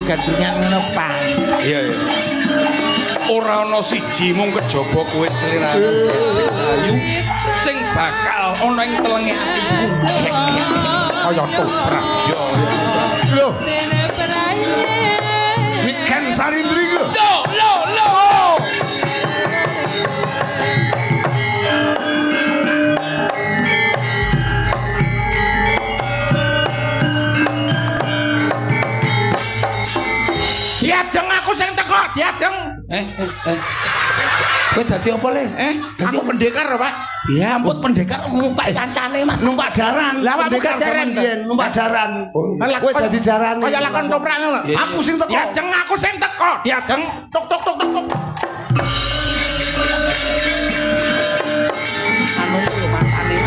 gadungan ngono Pak. Iya iya. Ora ana siji mung kejaba kowe sliramu ayu sing bakal ana ing telenge atiku kaya toprak yo lho Niken Salindri lho lho Diajeng aku sing teko, diajeng. Kowe dadi apa le? Aku pendekar, Pak. Ya ampun pendekar numpak kancane mah. Numpak jaran. Lah Pendekar jaran biyen, numpak jaran. Kowe dadi jaran. Kaya lakon toprak ngono. Aku sing teko. Diajeng aku sing teko, diajeng. Tok tok tok tok. Anu iki lho matane.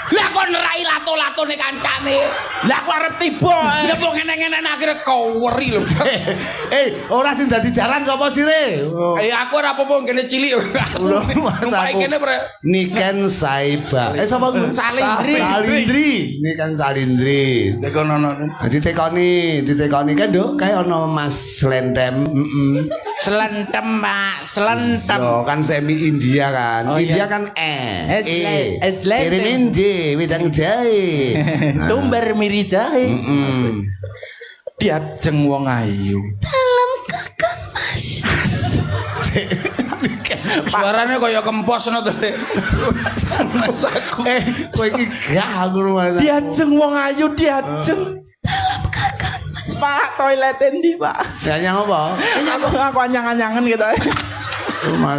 Lah kok nerai lato-latone kancane. Lah aku arep tiba. Lah kok ngene-ngene akhire koweri lho. Ora sing dadi jaran sapa sire? Aku ora apa-apa ngene cilik. Numpak kene pre. Niken Saiba. Sapa ku? Salindri. Niken Salindri. Tekono. Ditekoni kan Nduk, kae ana Mas Slentem. Selentem, Pak. Selentem. Yo kan semi India kan. India kan kirimin J, wedang jahe. Tumbar miri jahe. Diajeng wong ayu. Dalam kakang Mas. Suarane kaya kempos ngono to. Mas aku. Kowe iki gak aku rumah. Diajeng wong ayu, diajeng. Dalam kakang Mas. Pak, toilet endi, Pak? Sayang apa? Aku anyang-anyangan gitu.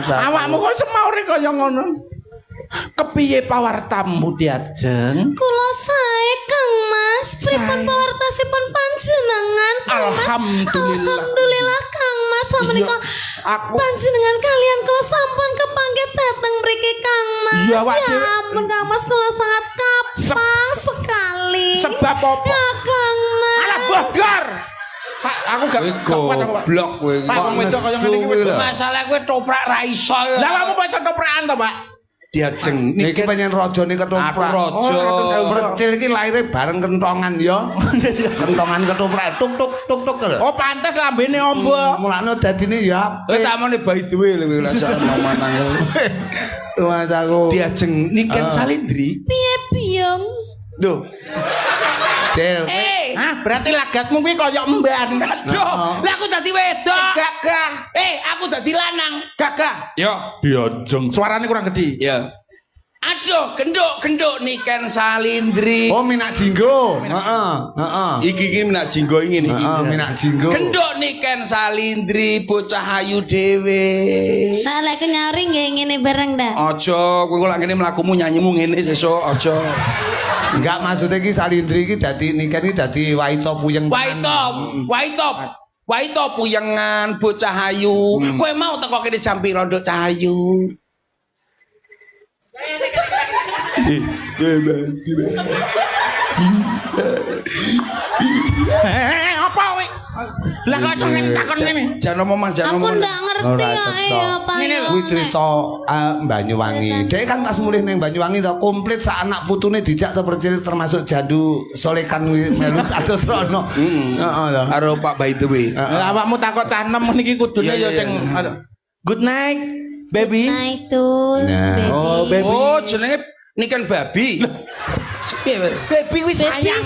Awakmu kok semaure kaya ngono. Kepiye pawartamu diajeng? Kula sae Kang Mas. Pripun pawartasipun panjenengan Kang Mas? Alhamdulillah Kang Mas. Samenika panjenengan kalian kula sampun kepanggih dateng mriki Kang Mas. Iya, Wak. Ya ampun Kang Mas kula sangat kapal sekali. Sebab apa? Ya Kang Mas. Alah bogor. Pak, aku gak kuat aku, Pak. Blok kowe. Pak, wong wedok kaya ngene iki wis. Masalah kowe toprak ra iso. Lah kamu kok iso toprakan to, Pak? Diajeng Niki penyen rajane ketoprak. Aku raja. Percil iki laire bareng kentongan ya. Kentongan ketoprak tuk tuk tuk tuk lho. Oh, pantes lambene ombo. Mulane dadine ya. Tamane by the way lho rasa manang. Mas aku. Diajeng Niken Salindri. Piye biyong? Lho. Cil. Berarti lagatmu kuwi kaya emban. Aduh, lah aku dadi wedok. Gagah. Aku dadi lanang. Gagah. Yo. Diajeng. Suarane kurang gede. Ya. Aduh, genduk Niken Salindri. Oh, minak jinggo. Heeh. Iki minak jinggo ngene iki. Minak jinggo. Genduk Niken Salindri bocah ayu dhewe. Nah, lek nyari nggih ngene bareng dah. Aja, kowe kok lak ngene mlakumu nyanyimu ngene sesuk aja. Enggak maksudnya iki Salindri iki dadi Niken iki dadi waito puyeng. Waito puyengan bocah ayu. Kowe mau teko kene jam pira nduk cahayu? Apa kowe? Lah kok iso takon ngene? Jangan ngomong Mas, jangan Aku ngomong. ndak ngerti ya Pak. Kuwi cerita Banyuwangi. Dhek kan pas mulih ning Banyuwangi to komplit sak anak putune dijak to percil termasuk Jandu Solekan melu atus rono. Heeh to. Karo Pak by the way. Lah awakmu takok cah enem niki kudune ya sing good night, baby. Night tuh. Oh, baby. Oh, jenenge Niken babi. Baby wis Baby sayang.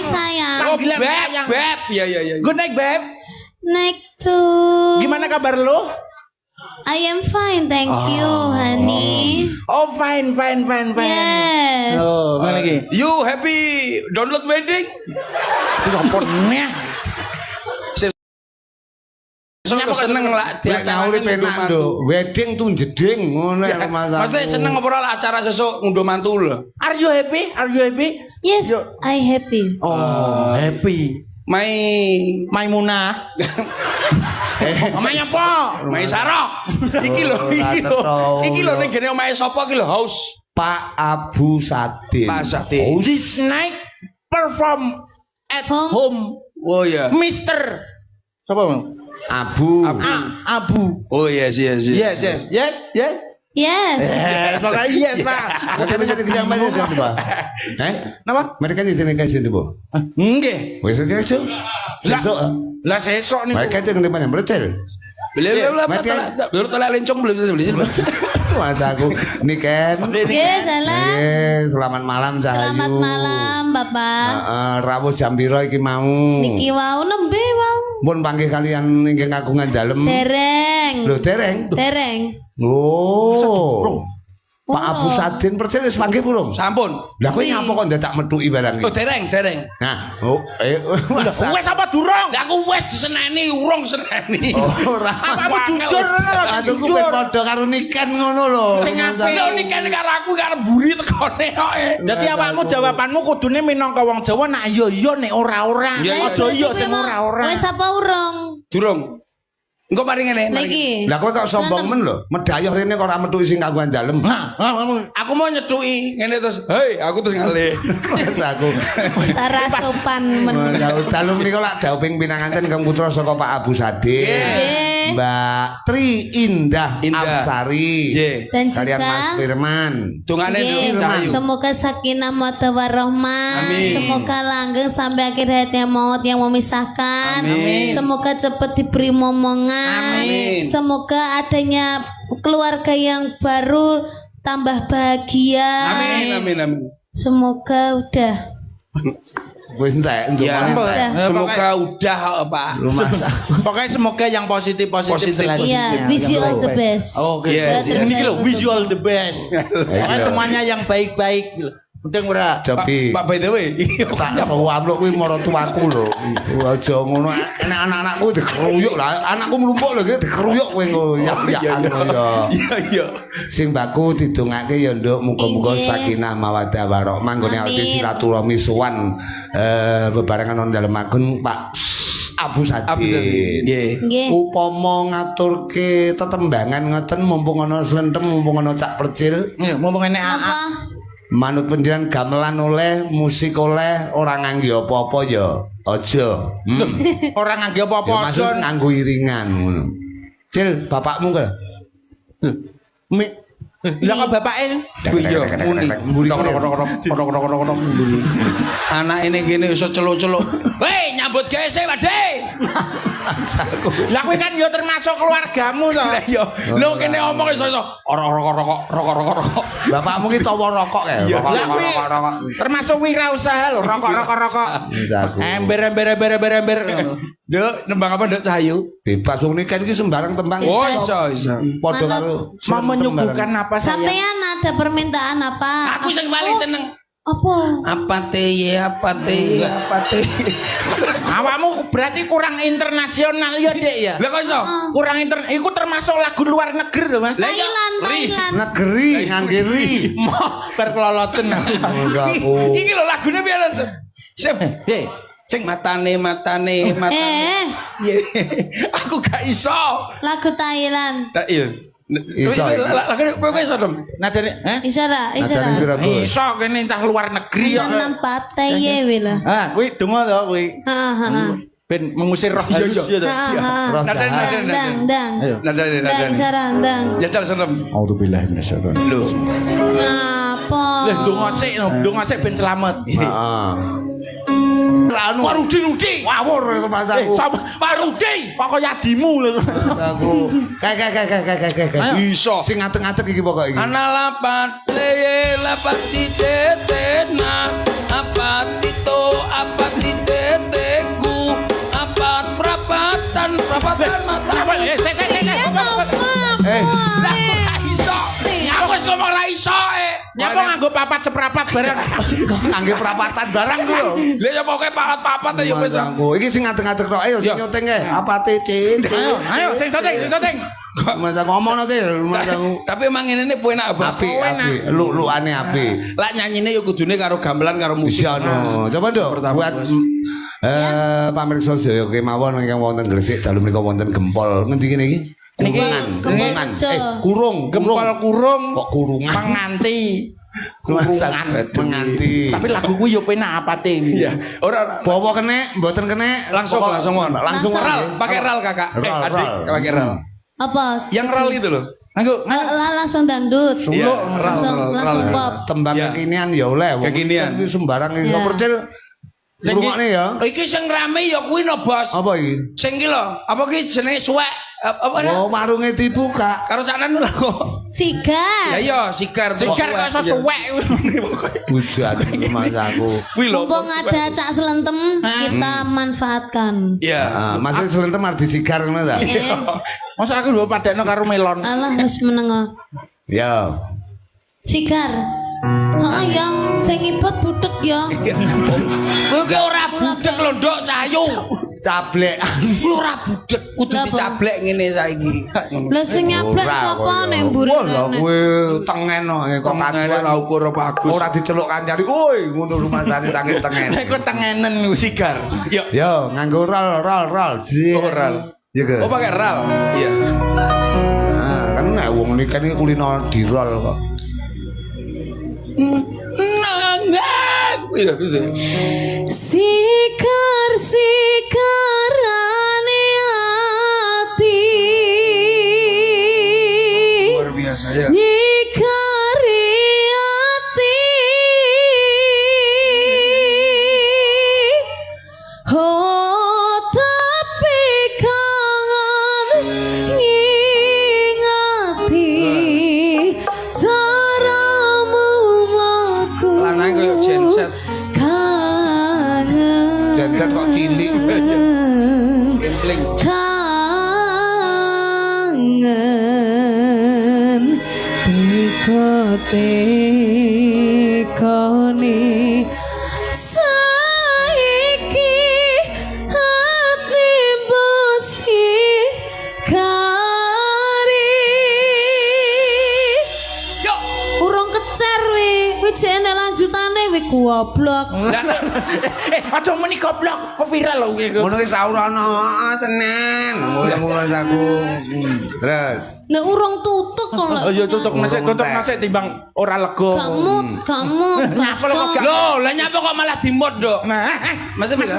sayang. Oh, Panggilan beb, sayang. beb. Iya. Good night, babe. Night tuh. Gimana kabar lu? I am fine, thank you, honey. Oh, fine. Yes. Oh, mana lagi? You happy download wedding? Kompornya. Sok seneng lah Dia nyauri penak nduk. Wedding tuh jeding ngono ya Mas. Maksudnya seneng apa ora acara sesuk ngunduh mantu lho. Are you happy? Yes, I happy. Oh, happy. Maimunah. Omahnya apa? Mai Sarok. Iki lho ning gene omahe sapa iki lho Haus. Pak Abu Sadin. Pak Sadin. This night perform at home. Oh ya. Mister. Siapa, Bang? Abu. Abu. Oh yes. Yes. Yes. Pokoknya yes, Pak. Mereka jadi kijang mana jadi Pak? Napa? Mereka jadi kasih itu Bu. Nggih. Wes aja sesuk. Sesuk. Lah sesok niku. Mereka itu ngene mana bercel. Beli tolak lencong beli. Mas aku niken. Nggih, salah. Selamat malam Cahayu. Selamat malam, Bapak. Rawuh jam piro iki mau? Niki wau nembe wau. Pun panggih kalian ingkang kagungan dalem. Dereng. Lho dereng. Dereng. Oh. Pak Abu Sadin percaya wis panggih burung. Sampun. Lah kowe nyapa kok ndadak metuki barang iki? Oh dereng. Nah, Wes apa durung? Lah aku wis diseneni, urung seneni. Ora. Apa jujur Aku kowe padha karo niken ngono lho. Sing apik. Lho niki karo aku karo buri tekone kok. Dadi awakmu jawabanmu kudune minangka wong Jawa nak iya nek ora-ora. Aja iya sing ora-ora. Wes apa urung? Durung. Engko mari ngene. Lagi. Lah kowe kok sombong men lho. Medayah rene kok ora metuki sing kagungan dalem. Aku mau nyetuki ngene terus, "Hei, aku terus ngalih." Mas aku. Tara sopan men. Dalem niku lak dauping pinanganten Kang Putra saka Pak Abu Sadin. Nggih. Mbak Tri Indah Indah. Absari. Nggih. Dan Kalian Mas juga Firman. Dungane Nggih. Cahayu. Semoga sakinah mawaddah warahmah. Amin. Semoga langgeng sampai akhir hayatnya maut yang memisahkan. Amin. Semoga cepat diberi momongan. Amin. Semoga adanya keluarga yang baru tambah bahagia. Amin. Semoga udah. Wis entek untuk Ya, mana? semoga udah Pak. Lu Mas. Pokoknya semoga yang positif Positif. selalu. Iya, wish you all the best. Oh, Yes, gitu. yes. Ini lho, wish you all the best. Pokoknya semuanya yang baik-baik. Penting ora. Tapi Pak by the way. tak sawamluk kuwi marang tuaku lho. Aja ngono. Enak anak-anakku dikeruyuk lah. Anakku mlumpuk lho iki dikeruyuk kowe ngoyak-yakan ya. Iya. Sing baku didongake ya nduk muga-muga Nggih. sakinah mawaddah warahmah nggone awake Amin. silaturahmi sowan bebarengan on dalem agung Pak Abu Sadin. Nggih. Nggih. Upama ngaturke tetembangan ngoten mumpung ana slentem mumpung ana cak percil Iya, mumpung enek Apa? manut panjenengan gamelan oleh musik oleh ora ngangge apa-apa ya aja. orang ngangge apa-apa Ya maksud aja. nganggo iringan ngono. Cil, bapakmu ka? Lah kok bapake Iya, muni. Mburi. Anak ini gini iso celuk-celuk. Hei, nyambut gawe sih, Wade. Lah kowe kan ya termasuk keluargamu to. Lah iya, lho kene omong iso rokok. Bapakmu ki tawa rokok ya. Lah kuwi termasuk wirausaha lho, rokok. Ember. Nduk, nembang apa Nduk Cahayu? Bebas wong niken ki sembarang tembang. Oh, iso. Padha karo Mau menyuguhkan apa saya? Sampean ada permintaan apa? Aku sing paling seneng. Apa? Apa teh? Awakmu berarti kurang internasional ya, Dek ya. Lah kok iso? Kurang iku termasuk lagu luar negeri lho, Mas. Lah iya, Thailand. negeri ngangge ri. Berkeloloten. Aku. Iki lho lagune piye lho? Sip. Sing matane. Iya. Aku gak iso. Lagu Thailand. Tak iya. Iso. Lagune kowe iso dong. Nadane, Isara. Ajaran pira Gus? Iso kene entah luar negeri ya. Nampak taye wila. Ah, kuwi donga to kuwi. Ben mengusir roh halus ya to. Roh Nadane, jahat. Dang. Nadane. Dang Isara, dang. Ya cal serem. Auzubillahi minasyaitonir Lho. Apa? Lah donga sik ben selamat. Heeh. Anu Warudi. ngawur itu Mas aku. Warudi. Kok kaya adimu lho. Aku. Kayak. Iso. Sing ngateng-ngateng iki pokok iki. Ana lapat titetena apa titeteku apa perapatan mata. Lah kok ra iso. Aku wis ngomong ra iso Nyapa nganggo papat seprapat barang. Ngangge perapatan barang ku lho. Lah ya pokoke papat ya wis. Mas aku. Iki sing ngateng-ngateng tok. Ayo sing nyoteng e. Apa cicin? Ayo sing syuting. Mas aku ngomong nanti Mas aku. Tapi emang ini enak apa? Api. Lu-luane api. Lah nyanyine ya kudune karo gamelan karo musik. Bisa no. Coba dong buat pamirsa sedaya kemawon ingkang wonten Gresik dalu menika wonten gempol. Ngendi kene iki? Gembongan. Kurung. Gempol kurung. Kok kurungan? Menganti. Menganti. Tapi lagu ku yo penak apate. Iya. Ora Bawa kene, mboten kene. langsung Langsung ral, pakai ral kakak. Ral, Adik, ral. pakai ral. Apa? Yang ral itu loh. Langsung dangdut. Iya, Langsung pop. Tembang Ya. kekinian ya oleh. Wong Kekinian. iki sembarang iso Iya. percil. Rungokne ya. Iki sing rame ya kuwi no, Bos. Apa iki? Sing iki lho, apa ki jenenge suwek? Apa Oh, warunge dibuka. karo sanan lho. Sigar. Ya iya, sigar terus Sigar kok iso suwek. Hujan Mas aku. Kuwi lho. Mumpung ada cak selentem, kita manfaatkan. Iya. Ah, masih selentem arep disigar ngono ta? Masa aku lho padakno karo melon. Alah wis meneng. Ya. Sigar. Heeh yang sing ibet budek ya. Kuwi ki ora budek lho, Nduk, Cahayu. Cablek. Kuwi ora budek, kudu Lah, apa? dicablek ngene saiki. Lah sing nyablek sapa nek mburi. Wah, lah kowe tengen kok kaduan Kok ukur bagus. ora diceluk kancane. Woi, ngono rumasane saking tengen. Nek kok tengenen sigar. Yo. Yo, nganggo rol. Oh, ral. Ya guys. Oh, pakai ral. Iya. Nah, kan nek wong iki kan kulino dirol kok. Nangan. Iya, bisa. Sikarane ati. Luar biasa ya. Nyikari ati. Oh tapi kangen ngingati caramu mlaku. Lanang koyo genset. Kangen. Jangan kok cilik. Gempling. Kangen tekone saiki ati bosi kari Yo. urung kecer wi jene lanjutane wi goblok. Aja muni goblok, kok viral lho kuwi. Ngono wis saurana tenan. Mulai aku. Terus. Nek urung tutuk kok lek. Oh iya tutuk nasik timbang ora lega. Kamu Nyapa lo kok gak. Loh, lah nyapa kok malah dimod, Dok? Nah, Maksudnya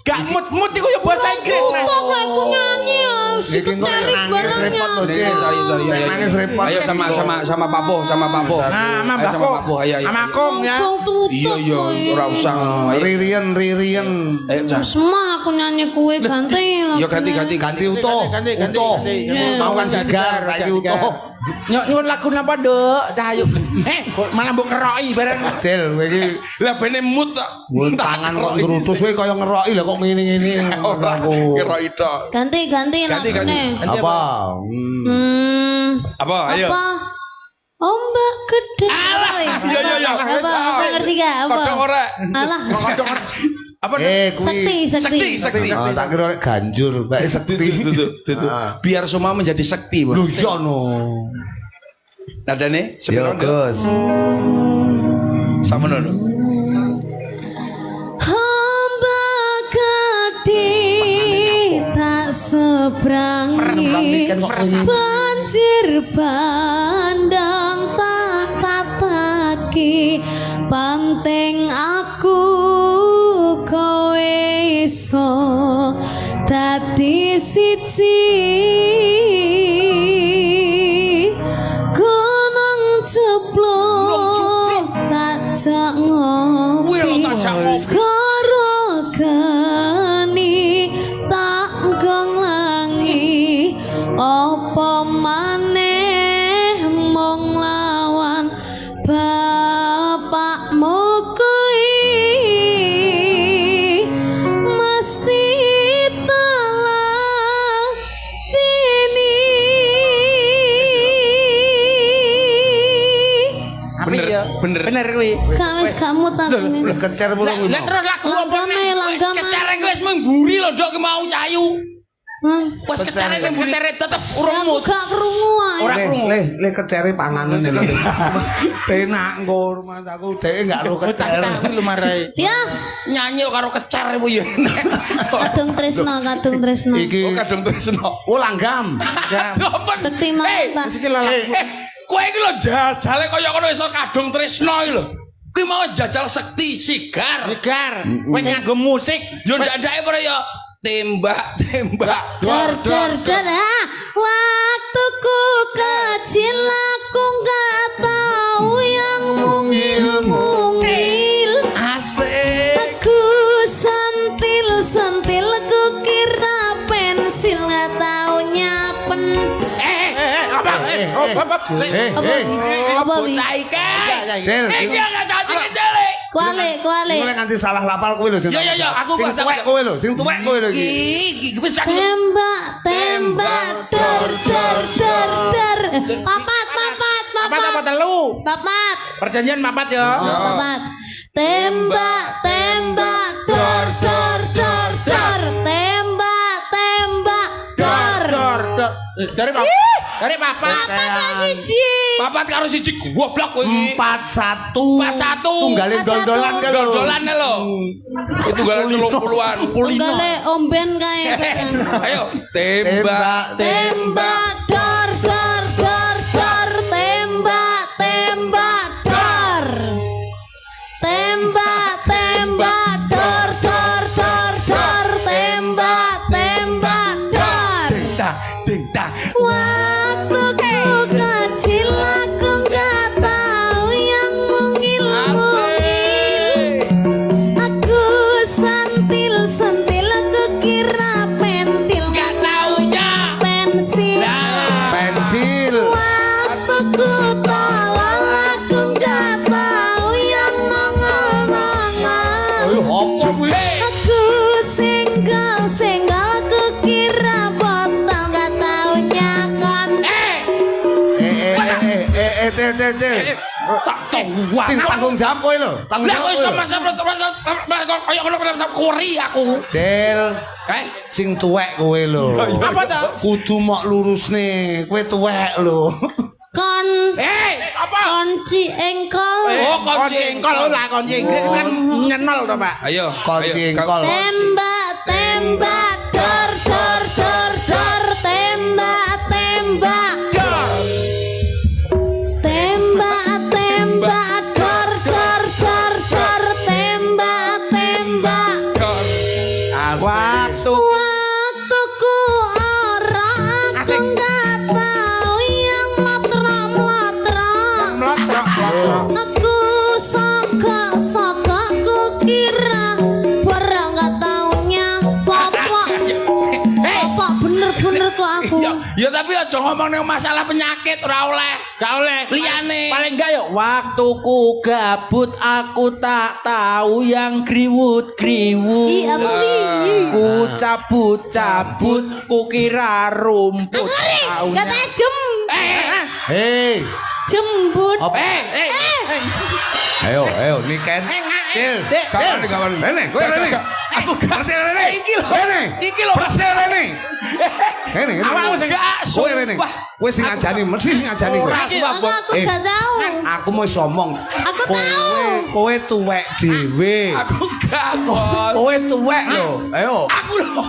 gak mut iku ya bahasa Inggris. tutuk lek aku nyanyi ya Iki kok cari nangis barangnya. repot lho, Cik. Sorry. Nangis repot. Ayo sama Papo, sama Papo. Nah, sama Ayo, sama Papo, ayo. Sama Kong ya. Urung tutuk. Iya, ora usah. Ayo. Ririan. Ayo, Cak. Semua aku nyanyi kue ganti lah. Yo ganti. Ganti utuh. Ganti. Mau kan sigar, saiki utuh. Nyuwun lagu napa, Dok? Cahayu. Kok malah mbok keroki bareng. Cil, kowe iki Lah bene mut tok. mul tangan kok ngerutus kowe kaya ngeroki lho kok ngene-ngene aku. Kira ito. Ganti lagune. Apa? Apa? Ayo. Apa? Ombak gede. Iya. Apa? Ngerti gak? Apa? Kodok ora. Alah. Apa? Kuwi. Sakti. Oh, tak kira lek ganjur, bae sekti. Tuh. Biar semua menjadi sekti, Bos. Lho iya no. Nadane Yo, sepiro, Dok? Gus. Sama nono. Ombak gede tak sebrangi. Banjir bandang tak tataki. Penting aku kowe iso dadi siji. Gunung ceplok tak Kuwi lho tak jak ngopi. ngopi. Skoro gani tak gonglangi. Apa maneh mung lawan bapakmu kuwi. Mesti talang dini. Bener kuwi. Kawis kamu tak ini. Wis kecer mulo kuwi. Lah terus lagu apa nih? Langgame. Kecere wis memburi lho, Dok, ki mau Cahayu. Hah? Wis kecere memburi tetep urung Aku mut. gak krungu ae. Ora krungu. Le kecere panganan lho. Penak engko rumah aku dhewe enggak ro kecer. Aku lu marai. Ya, Nyanyi kok karo kecer ku ya enak. kadung tresno. Iki Oh, kadung tresno. oh langgam. Sekti mata. Kowe iki lho jajale kaya ngono iso kadung tresno iki lho. Kuwi mau jajal sekti sigar. Negar, wis nganggo musik. Yo ndak-ndake para ya tembak Dor waktuku kecil aku nggak tahu yang mungil asik aku sentil ku kira pensil nggak taunya pen apa bocah iki Cil, iki gak cacing cilik kuali kowe nganti salah lapal kowe lho. Ya, aku sing tuwek kowe lho, sing tuwek kowe lho iki. iki bisa tembak dor papat Apa telu? papat Perjanjian papat ya. papat tembak dor Dari papat. papat karo siji goblok kowe iki 41. 41. Tunggale dondolan kan lho. Dondolan lho. Itu galan 30-an. tunggale omben kae Ayo tembak dor ding dak waktuku kecil aku nggak tahu yang mungil aku sentil aku kira pentil gak taunya pensil waktuku tolong aku nggak tahu yang nongol Opo kuwi? aku senggol aku kira botol nggak taunya kon Cil. tak tahu Sing tanggung jawab kowe lho. Tanggung lah jawab. kok sama kaya ngono kori aku Cil. Sing tuwek kowe lho. Apa to? Kudu mok lurusne. Kowe tuwek lho. kon apa kunci engkol Oh, kunci engkol. lah kunci engkol kan nyenol to, Pak. ayo Kunci engkol. tembak dor tembak waktuku ora aku nggak tahu yang melotrok aku sogok ku kira barang nggak taunya popok bener kok aku ya tapi aja ngomong ning masalah penyakit ora oleh Gak oleh. liyane Paling enggak yuk waktuku gabut aku tak tahu yang kriwut-kriwut. Iya apa Ku cabut ku kira rumput. Taunya- kata jem Hei. jembut Apa? Ayo niken. Cil. kawan Rene, kowe rene. aku gak Ngerti rene? iki lho Persis rene. Rene. awakmu gak Kowe rene. sumpah Kowe sing ngajani, mesti sing ngajani kowe. ora sumpah aku gak tahu Aku mau ngomong. Aku tahu. Kowe tuwek dhewe. aku gak bos Kowe tuwek lho. Ayo. aku lho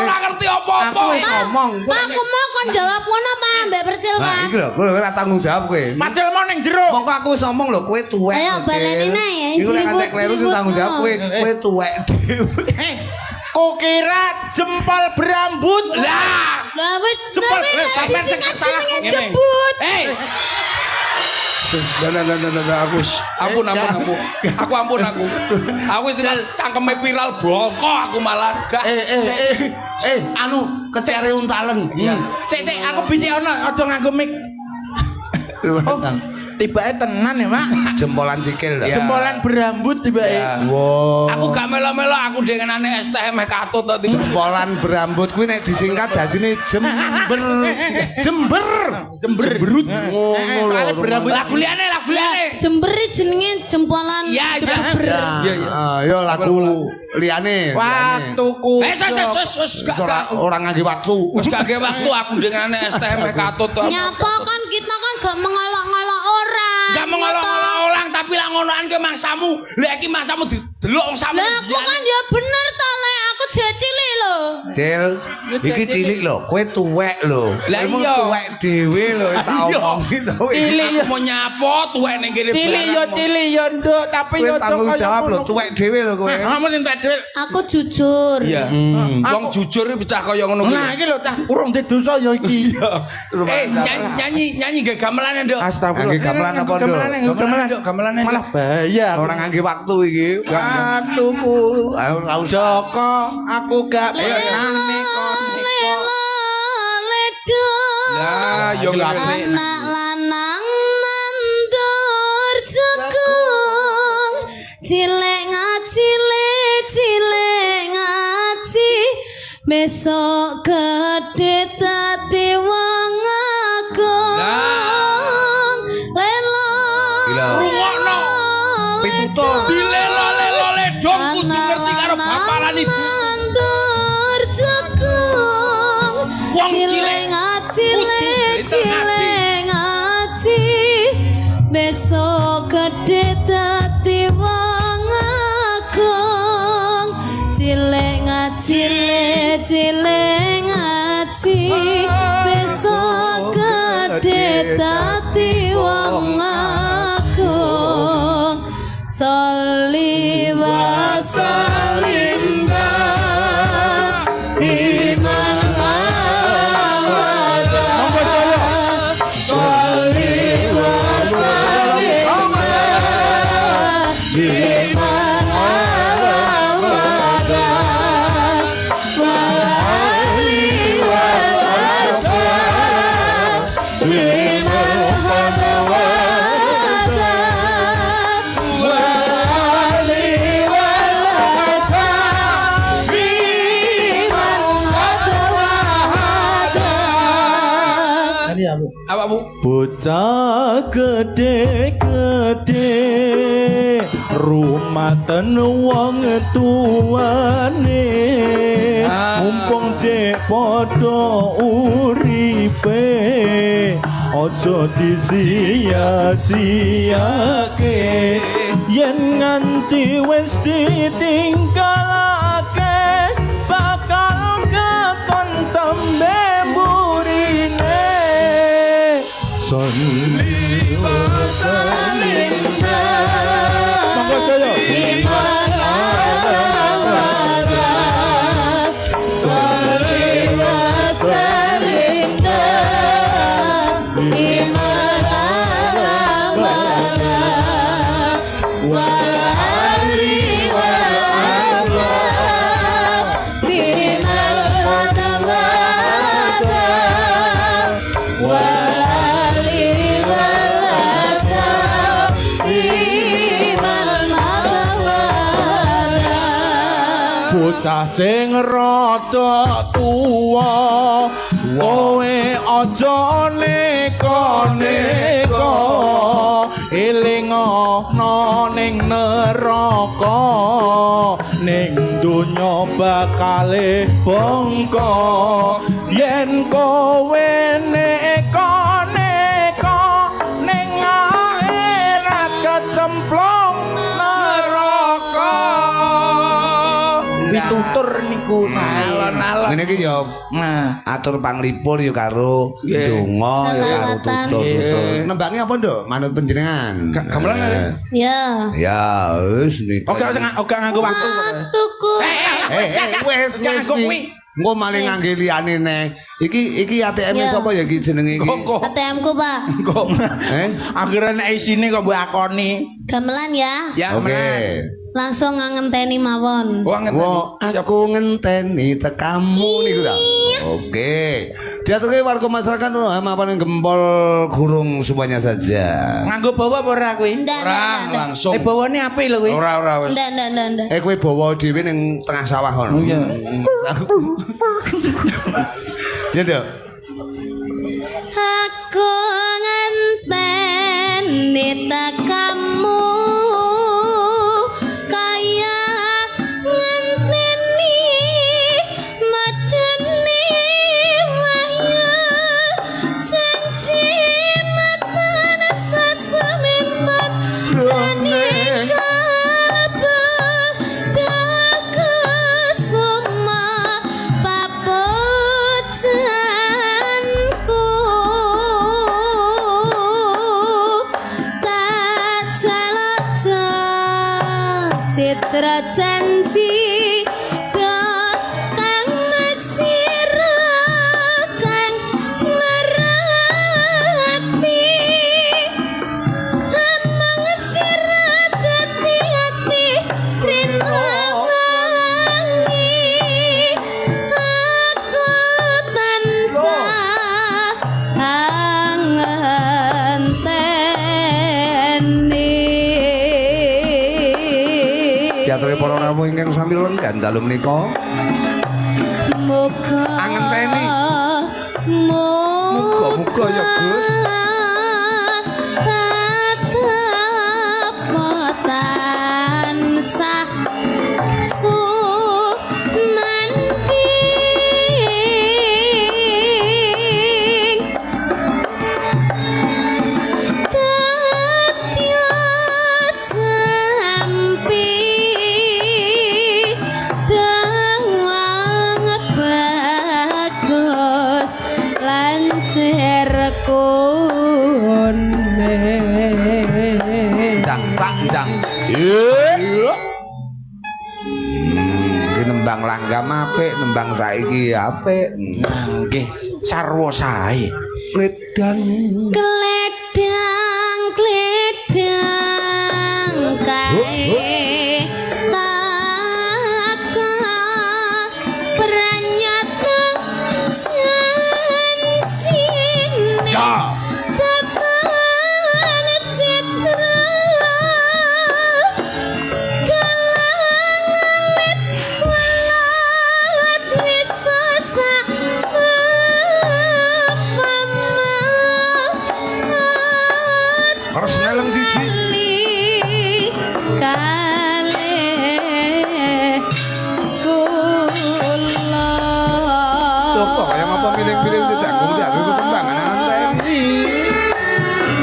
ora ngerti apa-apa Aku wis ngomong. aku mau kon jawab ngono apa mbak Percil Nah, Pak iki lho, kowe ora tanggung jawab kowe. Padahal mau ning jero. Mongko aku wis ngomong lho, kowe tuwek. Ayo, lho, baleni Cil. nih, ya, Iku lek ngantek jeliwut- kleru sing tanggung jawab kowe. Kowe tuwek dhewe. Ku kira jempol berambut. lah lah wis Jempol, sampai sampean salah ngene. jebut aku ampun aku tidak cangkeme viral boko aku malah gak Anu kecere untalen. Sik aku bisik ono aja nganggo mic. Tibake tenan ya, Mak. Jempolan sikil dah. Jempolan berambut tibake. Wow. aku gak melo-melo aku dengenane STM katut tadi Jempolan berambut kuwi nek disingkat dadine Jemberut. Soalnya berambut lagu liane jember jenenge jempolan ya jember Ayo lagu liyane. waktuku. sus gak Orang ngangge waktu. wis gak ge waktu aku dengenane STM katut nyapa kan kita kan gak mengolok-olok orang gak mengolok-olok orang tapi lah ngonoan ke mangsamu lek iki mangsamu didelok wong samu lah aku kan ya bener to lek aku aja cilik lho. Cil, iki cilik lho, kowe tuwek lho. Lah Kowe iya. tuwek dhewe lho tak omongi to. Cilik Aku mau nyapo tuwek ning kene cilik yo cilik yo nduk tapi Kowe yo tanggung jawab lho, tuwek dhewe lho kowe. Kamu entek dhewe. Aku jujur. Iya. Wong jujur iki pecah kaya ngono kuwi. Nah iki lho cah urung di dosa yo iki. Nyanyi gak gamelan Nduk. Astagfirullah. Ngangge gamelan apa, Nduk? Gamelan Nduk, gamelan Nduk. Malah bahaya. Ora ngangge waktu iki. Waktuku. Ayo ora usah. Joko aku gak penane kon. Lela ledo. Lah, yo ngene. Anak lanang nandur jagung. Cilek ngaji besok gede dadi wong agung. Lelo Rungokno. Pitutur. Dilelo-lelo ledong kudu ngerti karo bapak lan ibu. nandur jagung. Wong cilik ngaji besok gede dadi wong agung. Cilek ngaji besok gede dadi wong agung. Sholli wa sallim iman awada. Sholli wa sallim iman awada. Apa Bu? Bocah gede-gede rumatan wong tuane mumpung cek padha uripe aja disia-siake yen nganti wis ditinggalake bakal kakon tembe burine. Sholli wa sallim monggo saya Iman awada. Sholli wa sallim iman awada. Wal ali wal ashab biman awada. Wal ali wal ashab biman awada. bocah sing rada tuwa kowe aja neka-neka eling ana ning neraka ning donya bakale bangka yen kowe neka-neka ning akhirat kecemplung neraka. Pitutur niku Alon-alon. Ngene iki ya nah atur panglipur ya karo donga ya karo tutur. Nembange apa, Nduk? Manut panjenengan. Gamelan ada? Ya. Ya, wis niku. oke nganggo waktu Waktuku. Wis nganggo kuwi. Engko maling ngangge liyane neh. Iki ATM-e Ya. sapa ya iki jenenge iki? Kok ATM-ku, Pak. akhirnya nek isine kok mbok akoni Gamelan ya. ya Oke. menang. Langsung ngenteni mawon. Wong Wo aku ngenteni tekamu niku ta. Oke. Diaturke warga masyarakat hamapan gempol gurung semuanya saja. nganggo bawa apa ora kuwi Ndak, Ora ndak, ndak. langsung. bawane apik lho kuwi Ora wis. Ndak. Kowe bawa dhewe ning tengah sawah kono. iya. Ya, Dok. Aku ngenteni tekamu kaya ngenteni madani wahyu janji matan sasumimpat jani kalbu daku sumaya citra janji kang masira kang merati amang sira dadi ati rinangi aku tansah Jatuhe para rawuh ingkang sami lenggan dalu menika. Muga angenteni. Muga ya Gus. Tetep tansah sunanding Tatya jampi dawang bagus lancer kone Ndang tak ndang. Iki nembang langgam apik, nembang saiki apik. Nggih, sarwa sae. Ledan. Gledang kae taka pranyata janjine Ya. tatan citra kalangalit walat wisasa Harus neleng siji. Coba kaya ngapa miling-miling tidak ngerti aku kembangan anteni.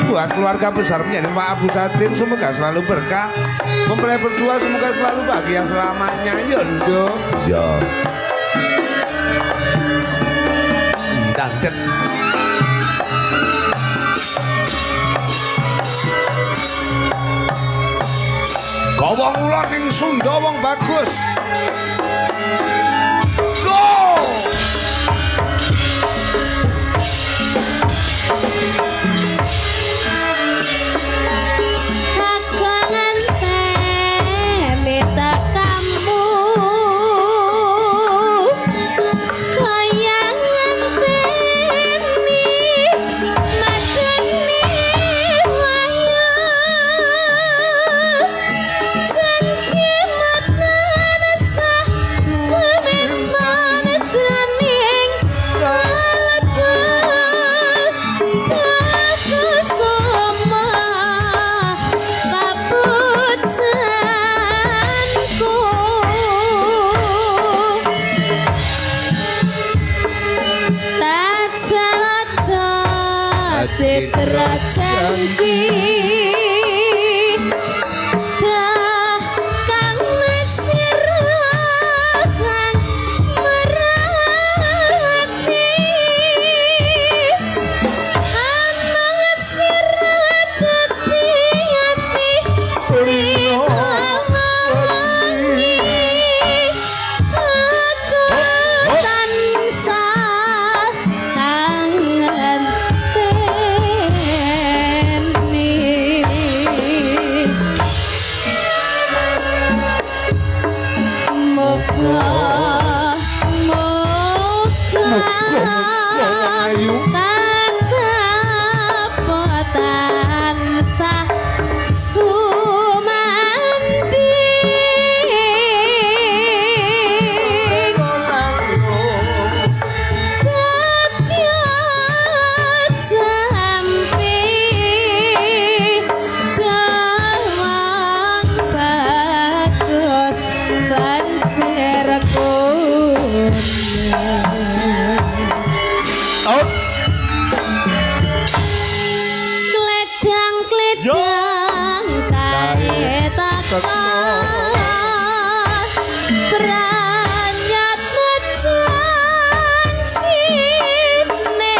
Buat keluarga besar menjadi Pak Abu Satin semoga selalu berkah. Mempelai berdua semoga selalu bahagia selamanya. Yondo. Yo. Dandet. Gawang ular ning Sunda wong bagus. Go! Kakangan beta kamu kayangan beni madani wayang janji matan sah sememan janing kalebet kasoma kapujanku tajata citra janji kang mesira kang merati amang sira dadi ati rinangi aku tansah angenteni Kledang kae taka pranyata janjine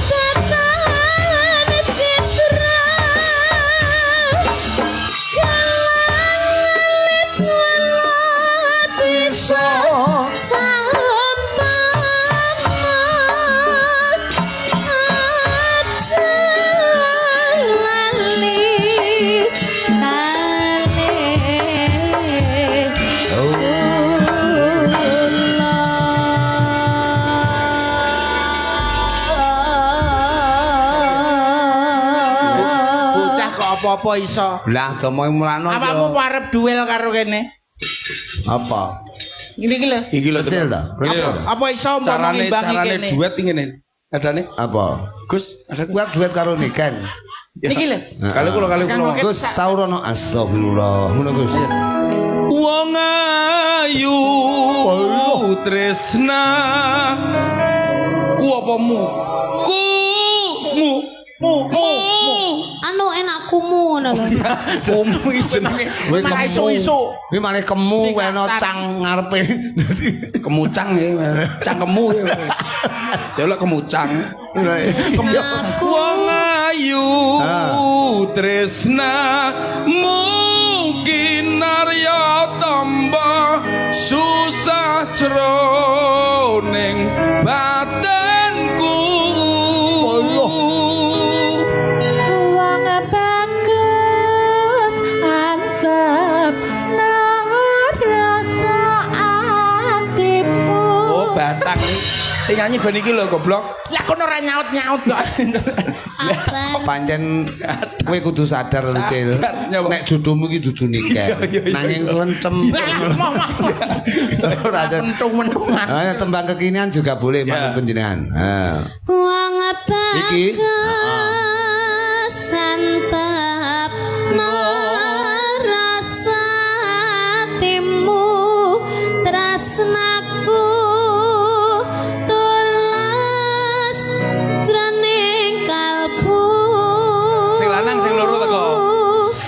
tatan citra kalangalit apa-apa iso. Lah domo mulano yo. Apamu arep duel karo kene? Apa? Ini iki lho. Iki lho Kecil ta? Apa iso carane ngimbangi carane kene? duet iki ngene. Adane Apa? Gus, ada Gua duet karo Niken. Niki lho. kali kula Gus saurono astagfirullah. Ngono Gus. wong ayu tresna ku apa mu Anu enakkumu ngono lho. kumu iki jenenge Malah iso-iso. Kuwi malih kemu weno cang ngarepe. Dadi kemucang ya cangkemmu ya delok kemucang Aku wong ayu tresna mungkin arya tamba susah jroning batenku wong bagus antep rasa atimu. oh batang nyanyi ben iki lho goblok Lah kono ora nyaut-nyaut kok. Sabar. pancen kowe kudu sadar lho Cil. Nek jodohmu iki dudu Niken. Nanging lencem. Ora ada. Mentung-mentungan. Ah, tembang kekinian juga boleh manut panjenengan. Ah. Wong Iki? bagus antep rasa atimu tresnaku tulus jroning kalbu. Sing lanang sing loro teko.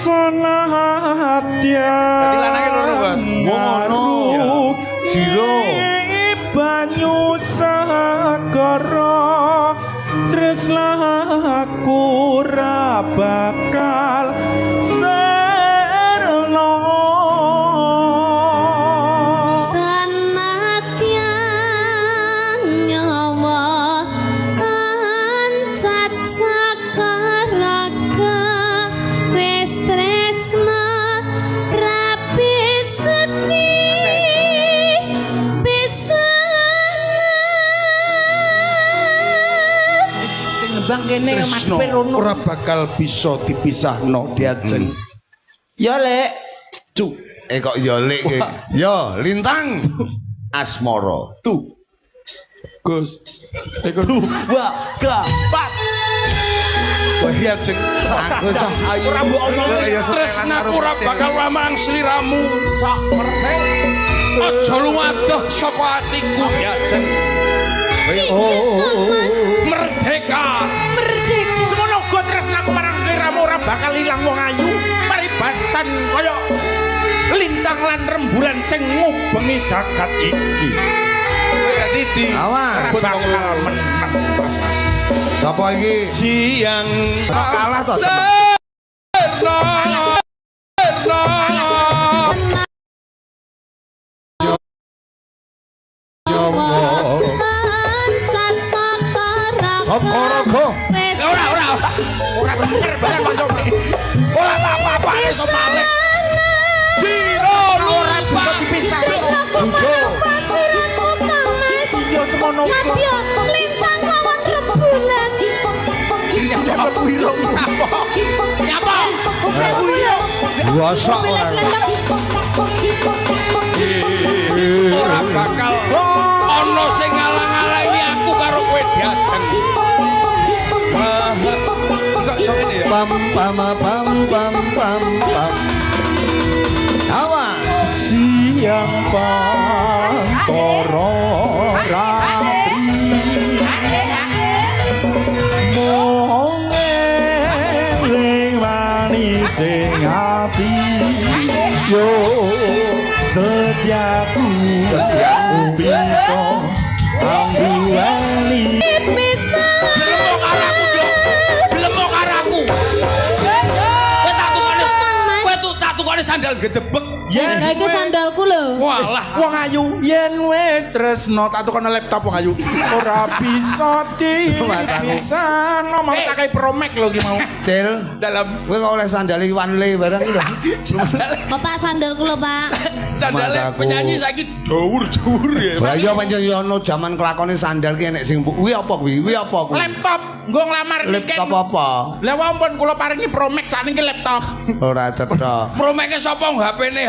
Sanatya Dadi lanange loro, Bos. Ngono. Jiro. banyu sakara tresnaku ora bakal serno Sanadyan nyawa ancat sakaraga wis tresna rapi sedhi Sing nembang kene Mas Tresno Perono. ora bakal bisa dipisahno diajeng Ya lek. cuk Kok yo lek iki. Yo, Lintang. Asmara. tuh Gus eko Wah, gapat. wah diajeng Aku sah ayu. ora mbok omong tresnaku ora bakal lamang sliramu Sok persen. aja lumadoh saka atiku diajeng merdeka Semono uga tresnaku marang sliramu ora bakal ilang wong ayu. Paribasan kaya lintang lan rembulan sing ngubengi jagat iki. dadi di Awas. Ora bakal menang tresna. Sapa iki? siang Kalah to. Serna ancat sakaraga Sakaraga. wis Ora bener barang kanca. Ora apa-apa iso balik. Siro Ora bisa dipisah. pasiraku Kang Mas. Iya semono uga. Kadya lintang lawan rembulan. Nyapa piro apa? nyapa Biasa ora. ora bakal ana sing ngalang-alangi aku karo kowe diajeng kok iso ngene ya Pam pam pam pam pam pam. Awas. siang pantoro ratri mongeling manis sing ati yo setiaku bisa angguali Bisa Belemo karo aku dong. Belemo karo aku. Kowe tak tukane sandal gedebek. Lah iki sandalku lho. Walah. wong ayu yen wis tresno tak tukane laptop wong ayu ora bisa bisa ngomong Tak kayak promek lho ki mau. Cil, Dalam kowe kok oleh sandal iki wanle barang iki lho. Bapak sandalku lho, Pak. sandale Mataku. penyanyi saiki dhuwur-dhuwur ya. Lah iya pancen yo ono jaman kelakone sandal ki enek sing kuwi apa kuwi? Kuwi apa kuwi? Laptop Nggo nglamar Laptop apa? Lah wampun kula paringi Pro Max sakniki laptop. Ora cetha. Promeke sapa HP-ne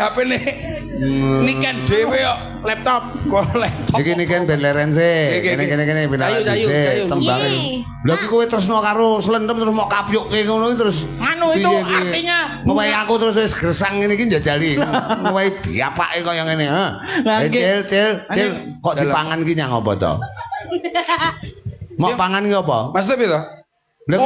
Niken dhewe kok Laptop. kok laptop. Iki kan ben leren sih. Kene Cayu. tembange. Lha iki kowe tresno karo slendem terus mau kapyukke ngono terus. Anu itu artinya ngowahi aku terus wis gresang ngene iki njajali. Ngowahi biapake kaya ngene, ha. Cil, kok dipangan ki nyang apa to? Mau pangan ki apa? Maksudnya piye to? Lha